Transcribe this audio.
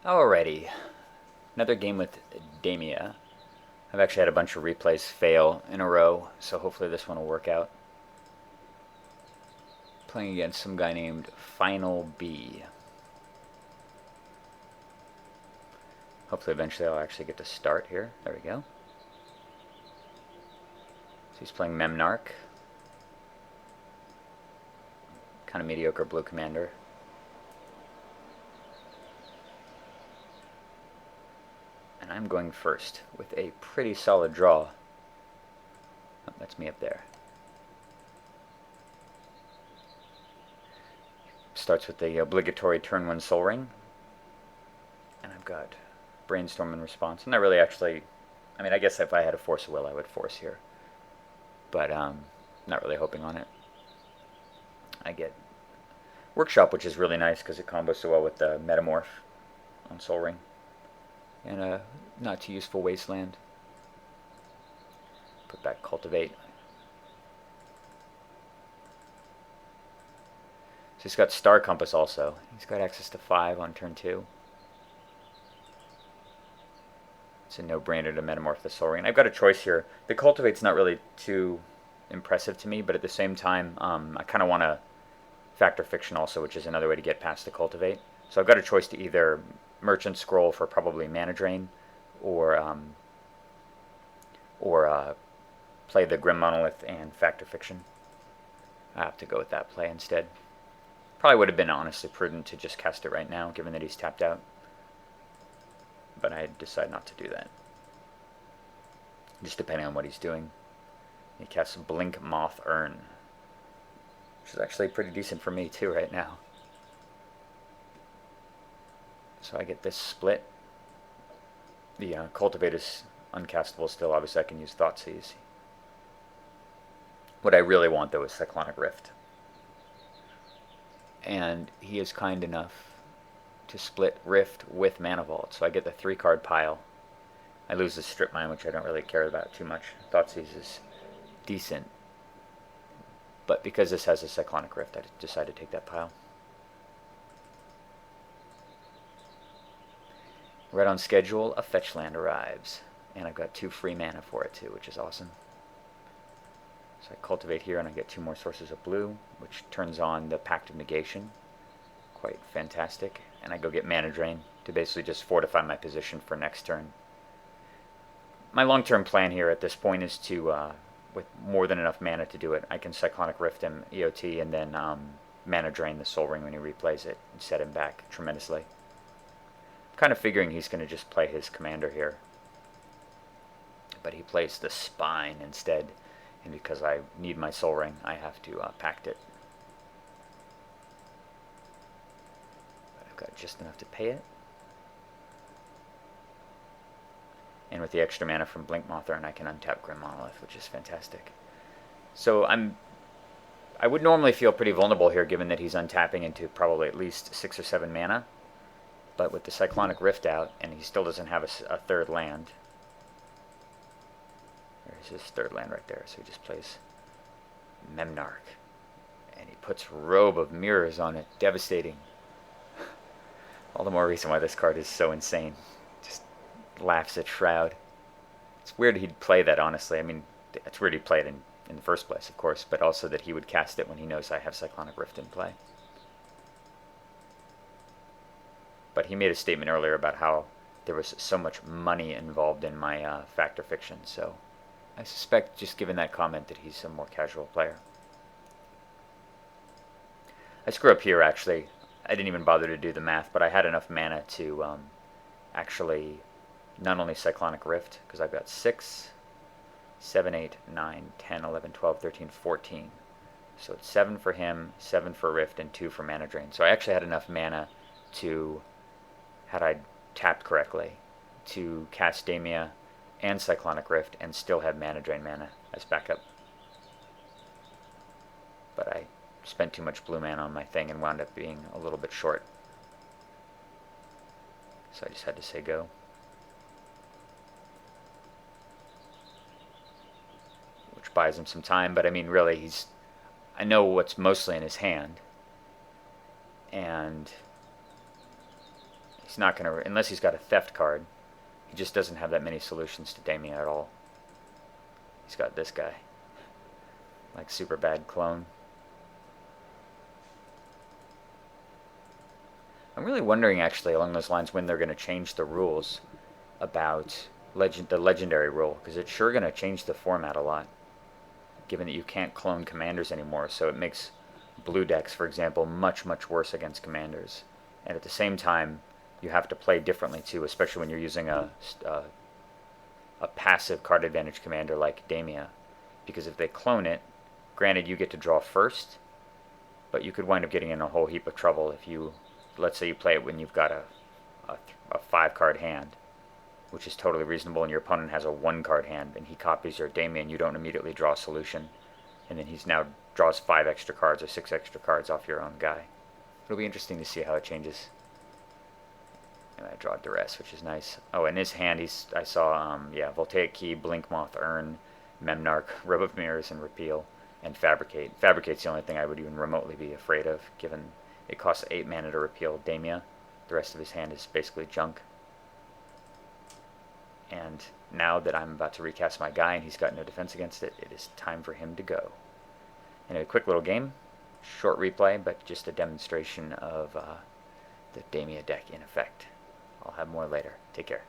Alrighty, another game with Damia. I've actually had a bunch of replays fail in a row, so hopefully this one will work out. Playing against some guy named Final B. Hopefully eventually I'll actually get to start here. There we go. So he's playing Memnarch. Kind of mediocre blue commander. And I'm going first with a pretty solid draw. Oh, that's me up there. Starts with the obligatory turn 1 Soul Ring. And I've got Brainstorm in response. I'm not really actually... I mean, I guess if I had a Force of Will, I would Force here. But not really hoping on it. I get Workshop, which is really nice because it combos so well with the Metamorph on Soul Ring. And a not too useful Wasteland. Put back Cultivate. So he's got Star Compass also. He's got access to 5 on turn 2. It's a no-brainer to Metamorph the Soul Ring. And I've got a choice here. The Cultivate's not really too impressive to me, but at the same time, I kind of want to Factor Fiction also, which is another way to get past the Cultivate. So I've got a choice to either Merchant Scroll for probably Mana Drain, or play the Grim Monolith and Factor Fiction. I have to go with that play instead. Probably would have been honestly prudent to just cast it right now, given that he's tapped out. But I decided not to do that. Just depending on what he's doing. He casts Blink Moth Urn, which is actually pretty decent for me too right now. So I get this split. The Cultivate is uncastable still. Obviously I can use Thoughtseize. What I really want though is Cyclonic Rift. And he is kind enough to split Rift with Mana Vault. So I get the 3-card pile. I lose the Strip Mine, which I don't really care about too much. Thoughtseize is decent. But because this has a Cyclonic Rift, I decided to take that pile. Right on schedule, a fetch land arrives. And I've got 2 free mana for it too, which is awesome. So I Cultivate here and I get 2 more sources of blue, which turns on the Pact of Negation. Quite fantastic. And I go get Mana Drain to basically just fortify my position for next turn. My long-term plan here at this point is to, with more than enough mana to do it, I can Cyclonic Rift him, EOT, and then Mana Drain the Soul Ring when he replays it and set him back tremendously. I'm kind of figuring he's going to just play his commander here. But he plays the Spine instead. And because I need my Soul Ring, I have to pact it. But I've got just enough to pay it. And with the extra mana from Blink Moth Urn, I can untap Grim Monolith, which is fantastic. So I would normally feel pretty vulnerable here, given that he's untapping into probably at least 6 or 7 mana. But with the Cyclonic Rift out, and he still doesn't have a 3rd land. There's his 3rd land right there, so he just plays Memnarch. And he puts Robe of Mirrors on it. Devastating. All the more reason why this card is so insane. Just laughs at Shroud. It's weird he'd play that, honestly. I mean, it's weird he'd play it in the first place, of course, but also that he would cast it when he knows I have Cyclonic Rift in play. But he made a statement earlier about how there was so much money involved in my Factor Fiction, so I suspect, just given that comment, that he's a more casual player. I screw up here, actually. I didn't even bother to do the math, but I had enough mana to actually not only Cyclonic Rift, because I've got 6, 7, 8, 9, 10, 11, 12, 13, 14. So it's 7 for him, 7 for Rift, and 2 for Mana Drain. So I actually had enough mana to, had I tapped correctly, to cast Damia and Cyclonic Rift and still have Mana Drain mana as backup. But I spent too much blue mana on my thing and wound up being a little bit short. So I just had to say go. Which buys him some time, but I mean really I know what's mostly in his hand. And He's not going to, unless he's got a theft card, he just doesn't have that many solutions to Damia at all. He's got this guy. Like super bad clone. I'm really wondering actually along those lines when they're going to change the rules about the legendary rule, because it's sure going to change the format a lot, given that you can't clone commanders anymore. So it makes blue decks, for example, much worse against commanders. And at the same time, you have to play differently too, especially when you're using a passive card advantage commander like Damia, because if they clone it, granted you get to draw first, but you could wind up getting in a whole heap of trouble if you, let's say you play it when you've got a 5-card hand, which is totally reasonable, and your opponent has a 1-card hand, and he copies your Damia, and you don't immediately draw a solution, and then he's now draws 5 extra cards or 6 extra cards off your own guy. It'll be interesting to see how it changes. And I draw Duress, which is nice. Oh, in his hand, I saw, Voltaic Key, Blink Moth, Urn, Memnarch, Rub of Mirrors, and Repeal, and Fabricate. Fabricate's the only thing I would even remotely be afraid of, given it costs 8 mana to repeal Damia. The rest of his hand is basically junk. And now that I'm about to recast my guy and he's got no defense against it, it is time for him to go. Anyway, quick little game. Short replay, but just a demonstration of the Damia deck in effect. I'll have more later. Take care.